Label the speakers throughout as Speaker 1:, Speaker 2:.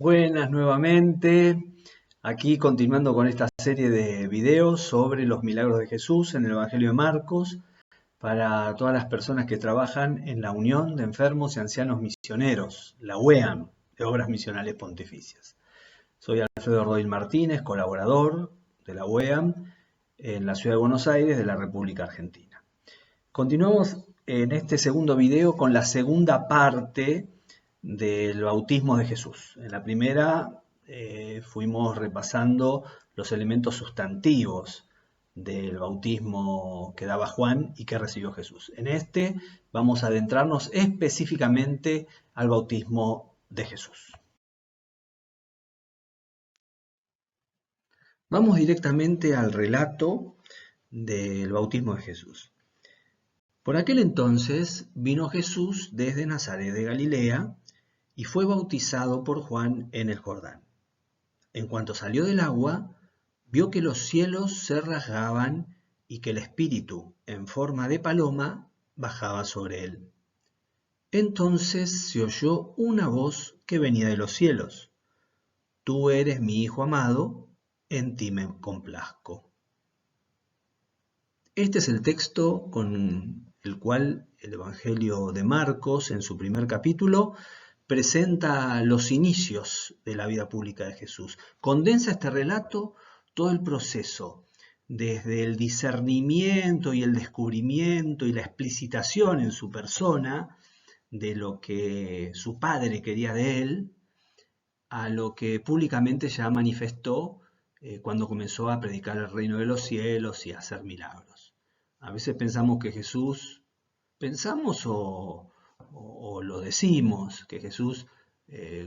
Speaker 1: Buenas nuevamente, aquí continuando con esta serie de videos sobre los milagros de Jesús en el Evangelio de Marcos para todas las personas que trabajan en la Unión de Enfermos y Ancianos Misioneros, la UEAM, de Obras Misionales Pontificias. Soy Alfredo Rodil Martínez, colaborador de la UEAM en la Ciudad de Buenos Aires de la República Argentina. Continuamos en este segundo video con la segunda parte del bautismo de Jesús. En la primera fuimos repasando los elementos sustantivos del bautismo que daba Juan y que recibió Jesús. En este vamos a adentrarnos específicamente al bautismo de Jesús. Vamos directamente al relato del bautismo de Jesús. Por aquel entonces vino Jesús desde Nazaret de Galilea y fue bautizado por Juan en el Jordán. En cuanto salió del agua, vio que los cielos se rasgaban y que el Espíritu, en forma de paloma, bajaba sobre él. Entonces se oyó una voz que venía de los cielos: Tú eres mi Hijo amado, en ti me complazco. Este es el texto con el cual el Evangelio de Marcos, en su primer capítulo, presenta los inicios de la vida pública de Jesús. Condensa este relato todo el proceso, desde el discernimiento y el descubrimiento y la explicitación en su persona de lo que su padre quería de él, a lo que públicamente ya manifestó cuando comenzó a predicar el reino de los cielos y a hacer milagros. A veces pensamos que Jesús, pensamos o lo decimos, que Jesús,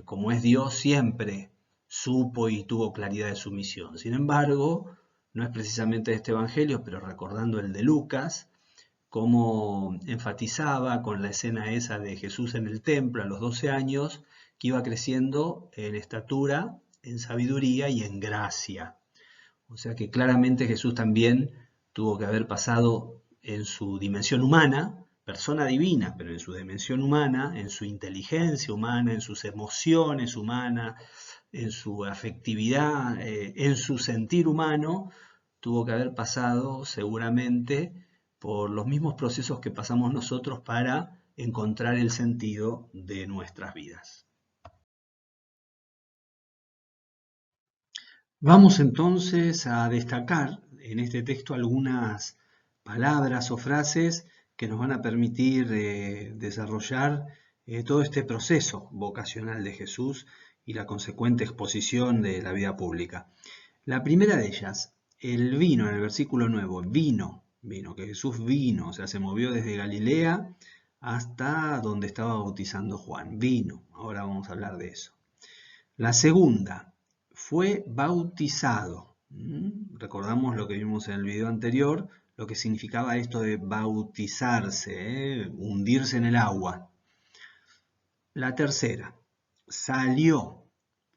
Speaker 1: como es Dios, siempre supo y tuvo claridad de su misión. Sin embargo, no es precisamente este evangelio, pero recordando el de Lucas, cómo enfatizaba con la escena esa de Jesús en el templo a los 12 años, que iba creciendo en estatura, en sabiduría y en gracia. O sea que claramente Jesús también tuvo que haber pasado en su dimensión humana, persona divina, pero en su dimensión humana, en su inteligencia humana, en sus emociones humanas, en su afectividad, en su sentir humano, tuvo que haber pasado seguramente por los mismos procesos que pasamos nosotros para encontrar el sentido de nuestras vidas. Vamos entonces a destacar en este texto algunas palabras o frases que nos van a permitir desarrollar todo este proceso vocacional de Jesús y la consecuente exposición de la vida pública. La primera de ellas, el vino, en el versículo 9, vino, que Jesús vino, o sea, se movió desde Galilea hasta donde estaba bautizando Juan, vino. Ahora vamos a hablar de eso. La segunda, fue bautizado. Recordamos lo que vimos en el video anterior, lo que significaba esto de bautizarse, hundirse en el agua. La tercera, salió.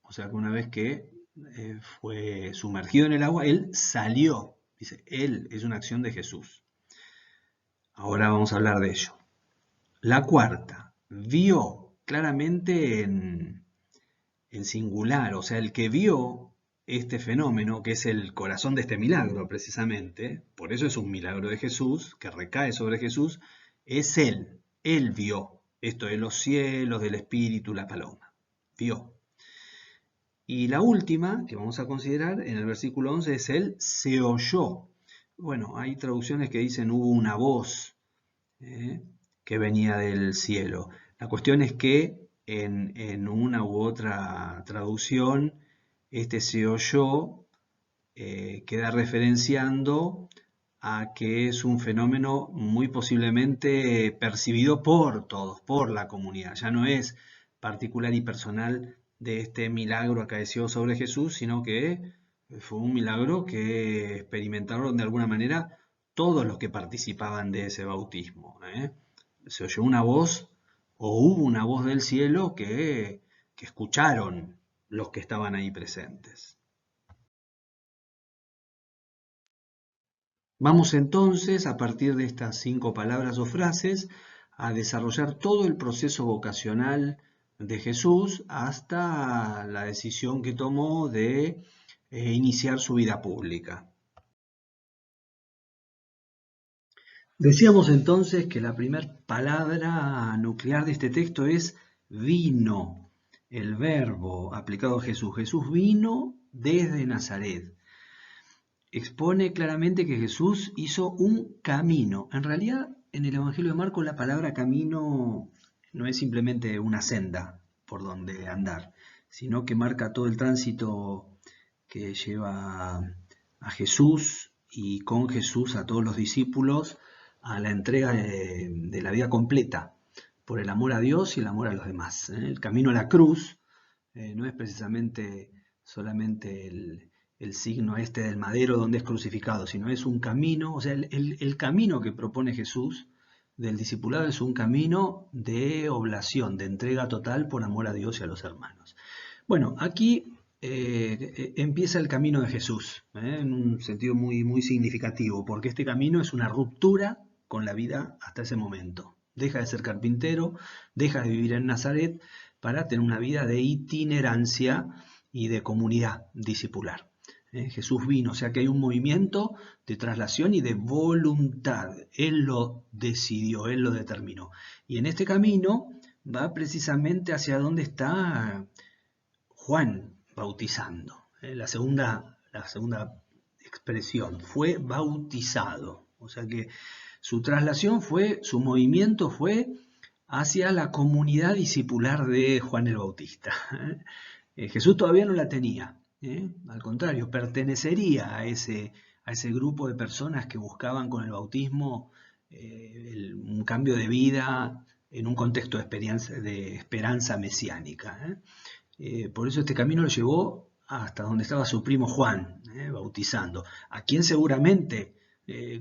Speaker 1: O sea que una vez que fue sumergido en el agua, él salió. Dice, él es una acción de Jesús. Ahora vamos a hablar de ello. La cuarta, vio claramente en singular, o sea, el que vio este fenómeno, que es el corazón de este milagro precisamente, por eso es un milagro de Jesús, que recae sobre Jesús, es él vio esto de los cielos, del Espíritu, la paloma, vio. Y la última que vamos a considerar en el versículo 11 es él se oyó. Bueno, hay traducciones que dicen hubo una voz que venía del cielo. La cuestión es que en una u otra traducción, este se oyó queda referenciando a que es un fenómeno muy posiblemente percibido por todos, por la comunidad. Ya no es particular y personal de este milagro acaeció sobre Jesús, sino que fue un milagro que experimentaron de alguna manera todos los que participaban de ese bautismo. Se oyó una voz o hubo una voz del cielo que escucharon los que estaban ahí presentes. Vamos entonces, a partir de estas 5 palabras o frases, a desarrollar todo el proceso vocacional de Jesús hasta la decisión que tomó de iniciar su vida pública. Decíamos entonces que la primera palabra nuclear de este texto es vino, el verbo aplicado a Jesús. Jesús vino desde Nazaret. Expone claramente que Jesús hizo un camino. En realidad, en el Evangelio de Marcos la palabra camino no es simplemente una senda por donde andar, sino que marca todo el tránsito que lleva a Jesús y con Jesús a todos los discípulos a la entrega de la vida completa por el amor a Dios y el amor a los demás. El camino a la cruz no es precisamente solamente el signo este del madero donde es crucificado, sino es un camino, o sea, el camino que propone Jesús del discipulado es un camino de oblación, de entrega total por amor a Dios y a los hermanos. Bueno, aquí empieza el camino de Jesús, en un sentido muy, muy significativo, porque este camino es una ruptura con la vida hasta ese momento. Deja de ser carpintero, deja de vivir en Nazaret para tener una vida de itinerancia y de comunidad discipular. Jesús vino, o sea que hay un movimiento de traslación y de voluntad. Él lo decidió, Él lo determinó. Y en este camino va precisamente hacia donde está Juan bautizando. La segunda expresión, fue bautizado. O sea que su traslación fue, su movimiento fue hacia la comunidad discipular de Juan el Bautista. Jesús todavía no la tenía. Al contrario, pertenecería a ese grupo de personas que buscaban con el bautismo un cambio de vida en un contexto de esperanza mesiánica. Por eso este camino lo llevó hasta donde estaba su primo Juan, bautizando, a quien seguramente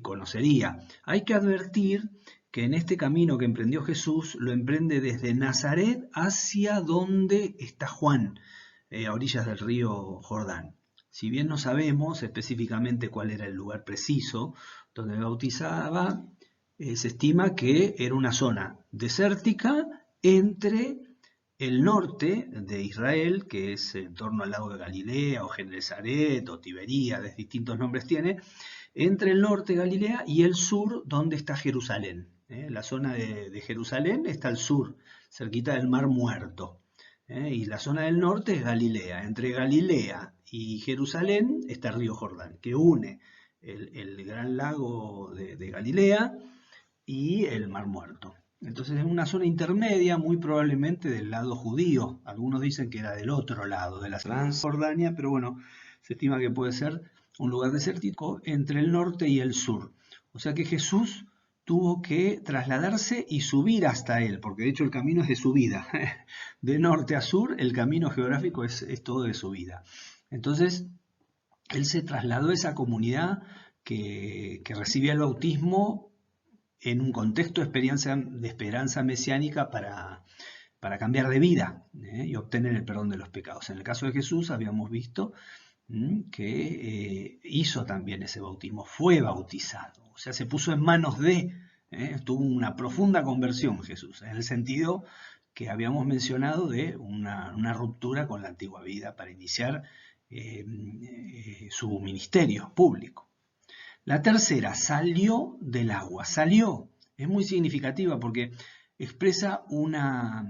Speaker 1: conocería. Hay que advertir que en este camino que emprendió Jesús, lo emprende desde Nazaret hacia donde está Juan, a orillas del río Jordán. Si bien no sabemos específicamente cuál era el lugar preciso donde bautizaba, se estima que era una zona desértica entre el norte de Israel, que es en torno al lago de Galilea, o Genesaret, o Tiberíades, distintos nombres tiene, entre el norte de Galilea y el sur, donde está Jerusalén. La zona de Jerusalén está al sur, cerquita del Mar Muerto. Y la zona del norte es Galilea. Entre Galilea y Jerusalén está el río Jordán, que une el gran lago de Galilea y el Mar Muerto. Entonces es una zona intermedia, muy probablemente del lado judío. Algunos dicen que era del otro lado, de la Transjordania, pero bueno, se estima que puede ser un lugar desértico entre el norte y el sur. O sea que Jesús tuvo que trasladarse y subir hasta él, porque de hecho el camino es de subida. De norte a sur, el camino geográfico es todo de subida. Entonces, él se trasladó a esa comunidad que recibía el bautismo en un contexto de esperanza mesiánica para cambiar de vida y obtener el perdón de los pecados. En el caso de Jesús habíamos visto que hizo también ese bautismo, fue bautizado, o sea, se puso en manos tuvo una profunda conversión Jesús, en el sentido que habíamos mencionado de una ruptura con la antigua vida para iniciar su ministerio público. La tercera, salió del agua, salió, es muy significativa porque expresa una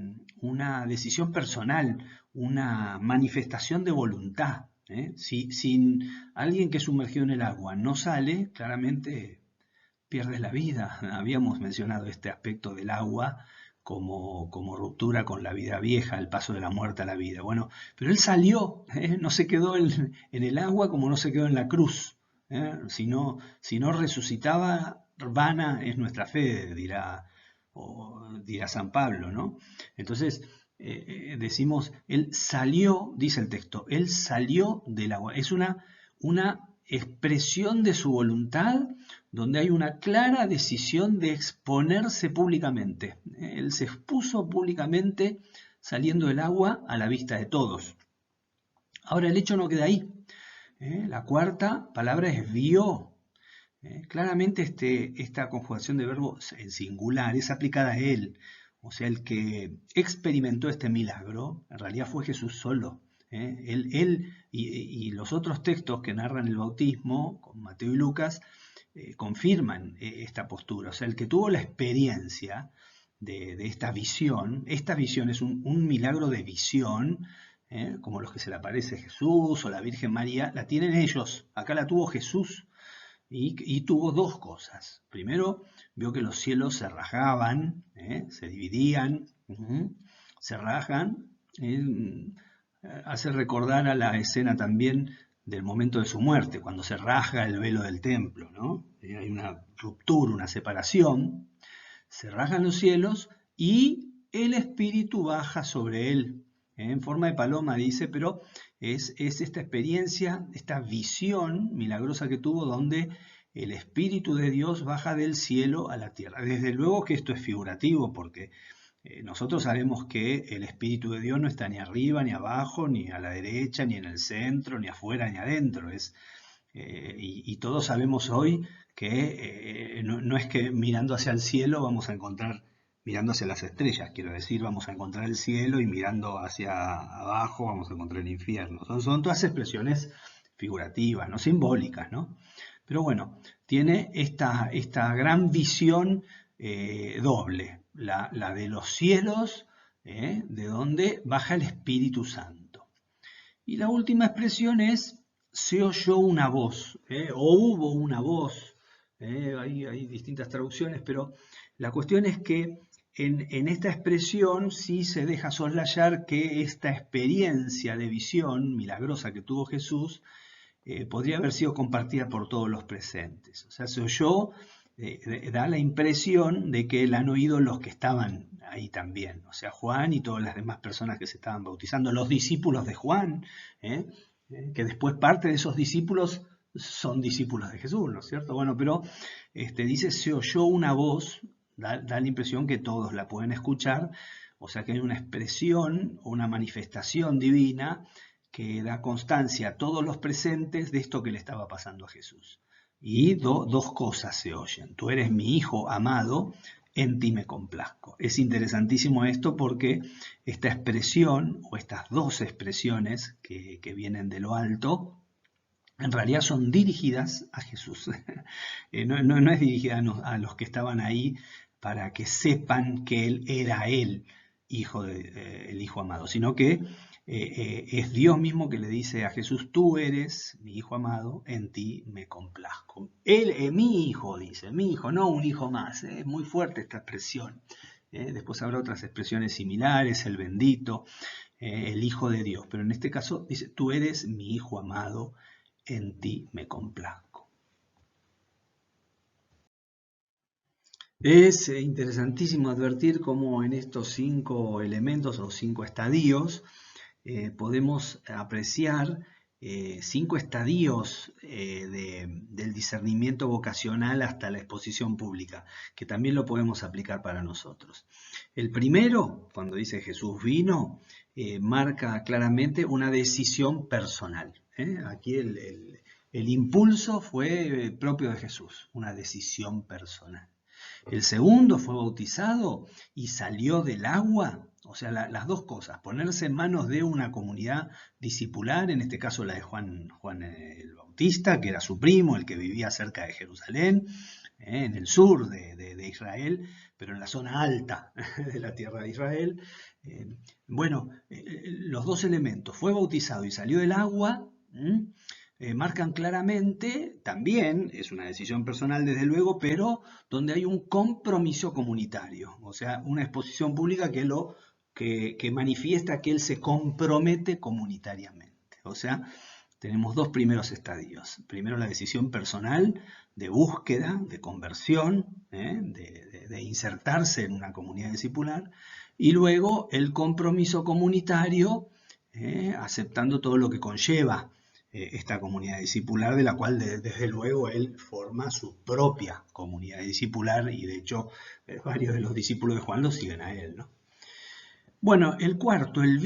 Speaker 1: decisión personal, una manifestación de voluntad. Si alguien que es sumergido en el agua no sale, claramente pierde la vida. Habíamos mencionado este aspecto del agua como ruptura con la vida vieja, el paso de la muerte a la vida. Bueno, pero él salió, no se quedó en el agua como no se quedó en la cruz. Si no resucitaba, vana es nuestra fe, dirá San Pablo, ¿no? Entonces, decimos, él salió, dice el texto, él salió del agua. Es una expresión de su voluntad donde hay una clara decisión de exponerse públicamente. Él se expuso públicamente saliendo del agua a la vista de todos. Ahora el hecho no queda ahí. La cuarta palabra es vio. Claramente esta conjugación de verbos en singular es aplicada a él. O sea, el que experimentó este milagro, en realidad fue Jesús solo. Él y los otros textos que narran el bautismo, con Mateo y Lucas, confirman esta postura. O sea, el que tuvo la experiencia de esta visión es un milagro de visión, como los que se le aparece Jesús o la Virgen María, la tienen ellos. Acá la tuvo Jesús. Y tuvo dos cosas. Primero, vio que los cielos se rajaban, se dividían, se rajan. Hace recordar a la escena también del momento de su muerte, cuando se raja el velo del templo, ¿no? Hay una ruptura, una separación, se rajan los cielos y el Espíritu baja sobre él, en forma de paloma, dice, pero es esta experiencia, esta visión milagrosa que tuvo, donde el Espíritu de Dios baja del cielo a la tierra. Desde luego que esto es figurativo, porque nosotros sabemos que el Espíritu de Dios no está ni arriba, ni abajo, ni a la derecha, ni en el centro, ni afuera, ni adentro. Y todos sabemos hoy que no es que mirando hacia el cielo vamos a encontrar, mirando hacia las estrellas, quiero decir, vamos a encontrar el cielo, y mirando hacia abajo vamos a encontrar el infierno. Son todas expresiones figurativas, no simbólicas, ¿no? Pero bueno, tiene esta gran visión doble, la de los cielos, de donde baja el Espíritu Santo. Y la última expresión es: se oyó una voz, o hubo una voz. Hay distintas traducciones, pero la cuestión es que en esta expresión sí se deja soslayar que esta experiencia de visión milagrosa que tuvo Jesús podría haber sido compartida por todos los presentes. O sea, se oyó, da la impresión de que la han oído los que estaban ahí también. O sea, Juan y todas las demás personas que se estaban bautizando, los discípulos de Juan, que después parte de esos discípulos son discípulos de Jesús, ¿no es cierto? Bueno, pero dice, se oyó una voz, da la impresión que todos la pueden escuchar, o sea que hay una expresión o una manifestación divina que da constancia a todos los presentes de esto que le estaba pasando a Jesús. Y dos cosas se oyen: tú eres mi Hijo amado, en ti me complazco. Es interesantísimo esto, porque esta expresión, o estas dos expresiones que vienen de lo alto, en realidad son dirigidas a Jesús. No es dirigida a los que estaban ahí para que sepan que Él era el Hijo amado, sino que es Dios mismo que le dice a Jesús: tú eres mi Hijo amado, en ti me complazco. Él es mi Hijo, dice, mi Hijo, no un hijo más. Es muy fuerte esta expresión. Después habrá otras expresiones similares: el bendito, el Hijo de Dios. Pero en este caso dice: tú eres mi Hijo amado, en ti me complazco. Es interesantísimo advertir cómo en estos 5 elementos o 5 estadios podemos apreciar 5 estadios del discernimiento vocacional hasta la exposición pública, que también lo podemos aplicar para nosotros. El primero, cuando dice Jesús vino, marca claramente una decisión personal. Aquí el impulso fue propio de Jesús, una decisión personal. El segundo, fue bautizado y salió del agua. O sea, las dos cosas: ponerse en manos de una comunidad discipular, en este caso la de Juan el Bautista, que era su primo, el que vivía cerca de Jerusalén, en el sur de Israel, pero en la zona alta de la tierra de Israel. Los dos elementos, fue bautizado y salió del agua, marcan claramente, también es una decisión personal desde luego, pero donde hay un compromiso comunitario, o sea, una exposición pública que manifiesta que él se compromete comunitariamente. O sea, tenemos dos primeros estadios: primero la decisión personal de búsqueda, de conversión, de insertarse en una comunidad discipular, y luego el compromiso comunitario, aceptando todo lo que conlleva esta comunidad discipular, de la cual desde luego él forma su propia comunidad discipular, y de hecho varios de los discípulos de Juan lo siguen a él, ¿no? Bueno, el cuarto, él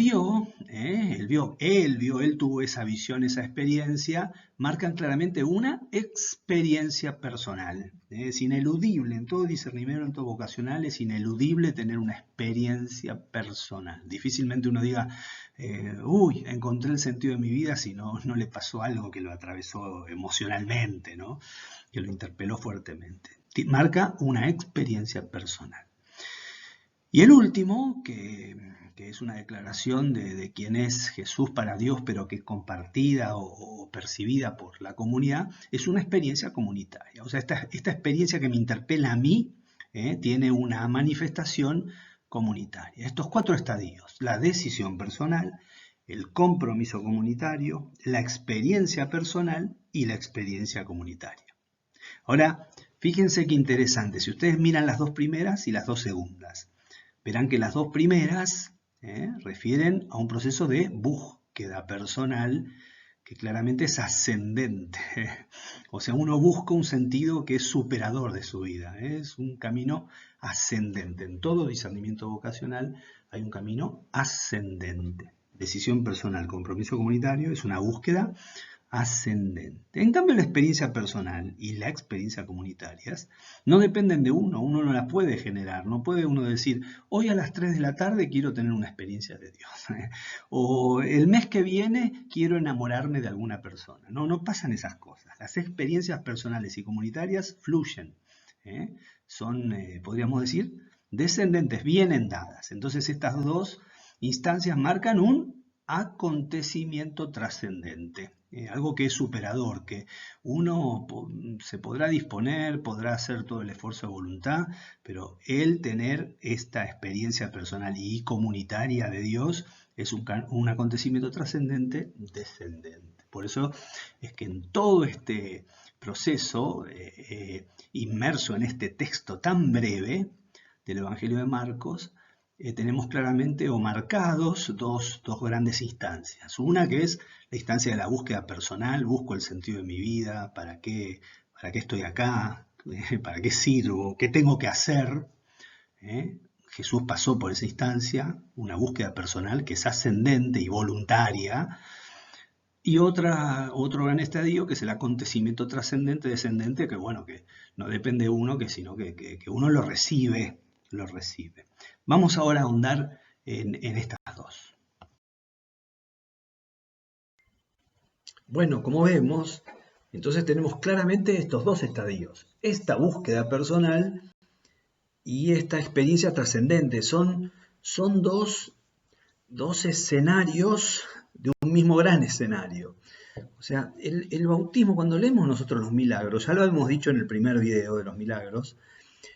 Speaker 1: tuvo esa visión, esa experiencia, marcan claramente una experiencia personal. Es ineludible, en todo discernimiento vocacional es ineludible tener una experiencia personal. Difícilmente uno diga, uy, encontré el sentido de mi vida si no le pasó algo que lo atravesó emocionalmente, ¿no? Que lo interpeló fuertemente. Marca una experiencia personal. Y el último, que es una declaración de quién es Jesús para Dios, pero que es compartida o percibida por la comunidad, es una experiencia comunitaria. O sea, esta experiencia que me interpela a mí tiene una manifestación comunitaria. Estos 4 estadios: la decisión personal, el compromiso comunitario, la experiencia personal y la experiencia comunitaria. Ahora, fíjense qué interesante. Si ustedes miran las 2 primeras y las 2 segundas, verán que las 2 primeras refieren a un proceso de búsqueda personal que claramente es ascendente. O sea, uno busca un sentido que es superador de su vida. Es un camino ascendente. En todo discernimiento vocacional hay un camino ascendente. Decisión personal, compromiso comunitario, es una búsqueda ascendente. En cambio, la experiencia personal y la experiencia comunitarias no dependen de uno no la puede generar, no puede uno decir, hoy a las 3 de la tarde quiero tener una experiencia de Dios, o el mes que viene quiero enamorarme de alguna persona. No pasan esas cosas. Las experiencias personales y comunitarias fluyen, son, podríamos decir, descendentes, vienen dadas. Entonces estas 2 instancias marcan un acontecimiento trascendente, algo que es superador, que uno se podrá disponer, podrá hacer todo el esfuerzo de voluntad, pero el tener esta experiencia personal y comunitaria de Dios es un acontecimiento trascendente, descendente. Por eso es que en todo este proceso, inmerso en este texto tan breve del Evangelio de Marcos, tenemos claramente o marcados dos grandes instancias. Una que es la instancia de la búsqueda personal, busco el sentido de mi vida, para qué estoy acá, para qué sirvo, qué tengo que hacer. Jesús pasó por esa instancia, una búsqueda personal que es ascendente y voluntaria. Y otro gran estadio que es el acontecimiento trascendente, descendente, que bueno, que no depende de uno, sino que uno lo recibe. Vamos ahora a ahondar en estas 2. Bueno, como vemos, entonces tenemos claramente estos 2 estadios. Esta búsqueda personal y esta experiencia trascendente. Son 2 escenarios de un mismo gran escenario. O sea, el bautismo, cuando leemos nosotros los milagros, ya lo hemos dicho en el primer video de los milagros,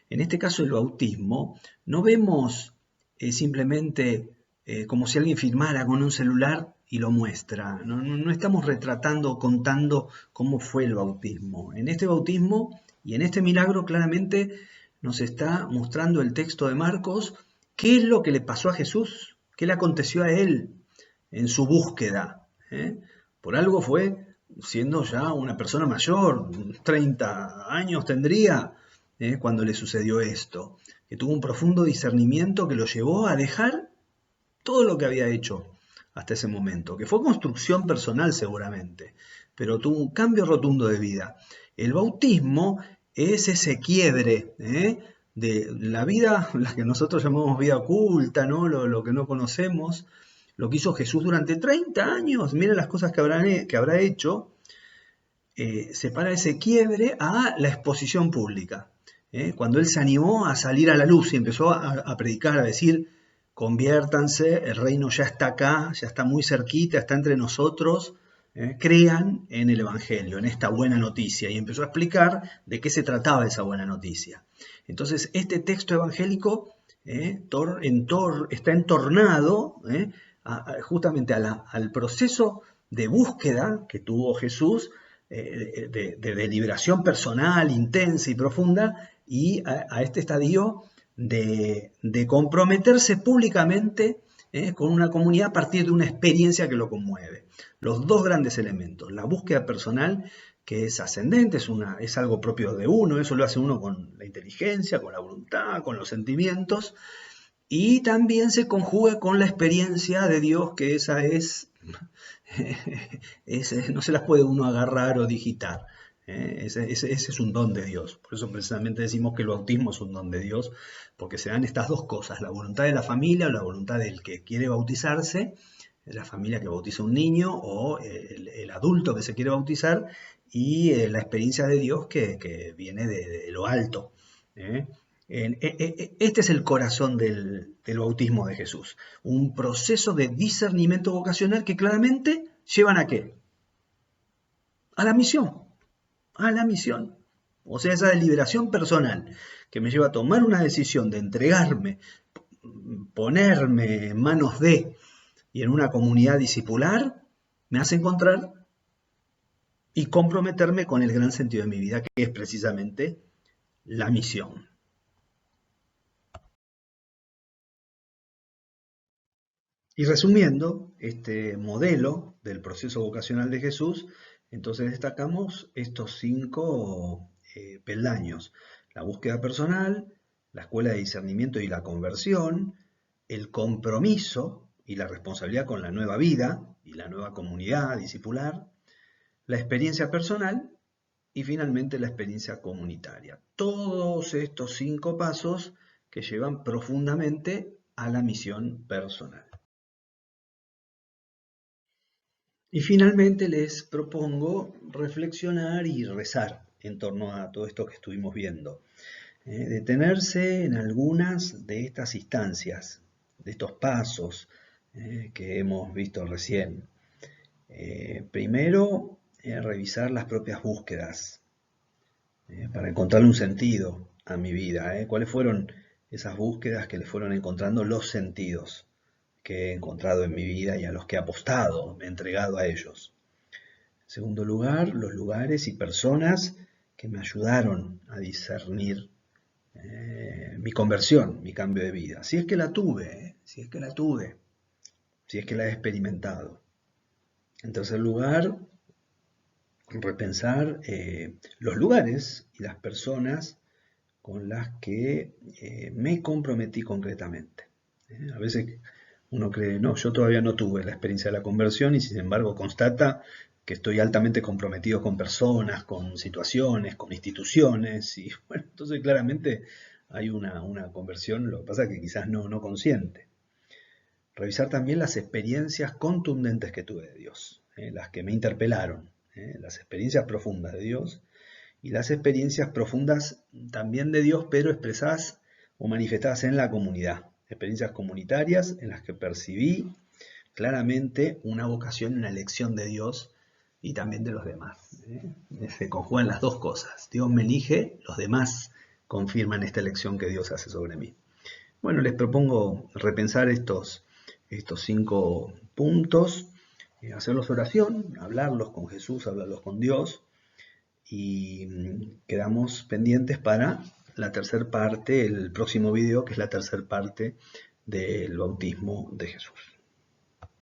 Speaker 1: en este caso el bautismo, no vemos simplemente como si alguien filmara con un celular y lo muestra. No estamos retratando o contando cómo fue el bautismo. En este bautismo y en este milagro claramente nos está mostrando el texto de Marcos qué es lo que le pasó a Jesús, qué le aconteció a él en su búsqueda. Por algo fue, siendo ya una persona mayor, 30 años tendría, cuando le sucedió esto, que tuvo un profundo discernimiento que lo llevó a dejar todo lo que había hecho hasta ese momento, que fue construcción personal seguramente, pero tuvo un cambio rotundo de vida. El bautismo es ese quiebre de la vida, la que nosotros llamamos vida oculta, ¿no? Lo que no conocemos, lo que hizo Jesús durante 30 años, miren las cosas que habrá hecho, separa ese quiebre a la exposición pública. Cuando él se animó a salir a la luz y empezó a predicar, a decir, conviértanse, el reino ya está acá, ya está muy cerquita, está entre nosotros, crean en el Evangelio, en esta buena noticia, y empezó a explicar de qué se trataba esa buena noticia. Entonces, este texto evangélico está entornado justamente al proceso de búsqueda que tuvo Jesús, de liberación personal intensa y profunda, y a este estadio de comprometerse públicamente con una comunidad a partir de una experiencia que lo conmueve. Los 2 grandes elementos: la búsqueda personal, que es ascendente, es algo propio de uno, eso lo hace uno con la inteligencia, con la voluntad, con los sentimientos, y también se conjuga con la experiencia de Dios, que esa no se las puede uno agarrar o digitar. Ese es un don de Dios. Por eso precisamente decimos que el bautismo es un don de Dios, porque se dan estas dos cosas, la voluntad de la familia o la voluntad del que quiere bautizarse, la familia que bautiza a un niño o el adulto que se quiere bautizar, y la experiencia de Dios que viene de lo alto. ¿eh? Este es el corazón del bautismo de Jesús, un proceso de discernimiento vocacional que claramente llevan ¿a qué? A la misión, a la misión. O sea, esa deliberación personal que me lleva a tomar una decisión de entregarme, ponerme en manos de y en una comunidad discipular, me hace encontrar y comprometerme con el gran sentido de mi vida, que es precisamente la misión. Y resumiendo este modelo del proceso vocacional de Jesús, entonces destacamos estos 5 peldaños: la búsqueda personal, la escuela de discernimiento y la conversión, el compromiso y la responsabilidad con la nueva vida y la nueva comunidad discipular, la experiencia personal y finalmente la experiencia comunitaria. Todos estos 5 pasos que llevan profundamente a la misión personal. Y finalmente les propongo reflexionar y rezar en torno a todo esto que estuvimos viendo. Detenerse en algunas de estas instancias, de estos pasos que hemos visto recién. Primero, revisar las propias búsquedas para encontrarle un sentido a mi vida. ¿Cuáles fueron esas búsquedas que le fueron encontrando los sentidos que he encontrado en mi vida y a los que he apostado, me he entregado a ellos? En segundo lugar, los lugares y personas que me ayudaron a discernir mi conversión, mi cambio de vida. Si es que la tuve, si es que la tuve, si es que la he experimentado. En tercer lugar, repensar los lugares y las personas con las que me comprometí concretamente. A veces uno cree, no, yo todavía no tuve la experiencia de la conversión y sin embargo constata que estoy altamente comprometido con personas, con situaciones, con instituciones, y bueno, entonces claramente hay una conversión, lo que pasa es que quizás no consciente. Revisar también las experiencias contundentes que tuve de Dios, las que me interpelaron, las experiencias profundas de Dios y las experiencias profundas también de Dios, pero expresadas o manifestadas en la comunidad. Experiencias comunitarias en las que percibí claramente una vocación, una elección de Dios y también de los demás. Se conjugan las dos cosas. Dios me elige, los demás confirman esta elección que Dios hace sobre mí. Bueno, les propongo repensar estos 5 puntos, hacerlos oración, hablarlos con Jesús, hablarlos con Dios, y quedamos pendientes para la tercera parte, el próximo video, que es la tercera parte del bautismo de Jesús.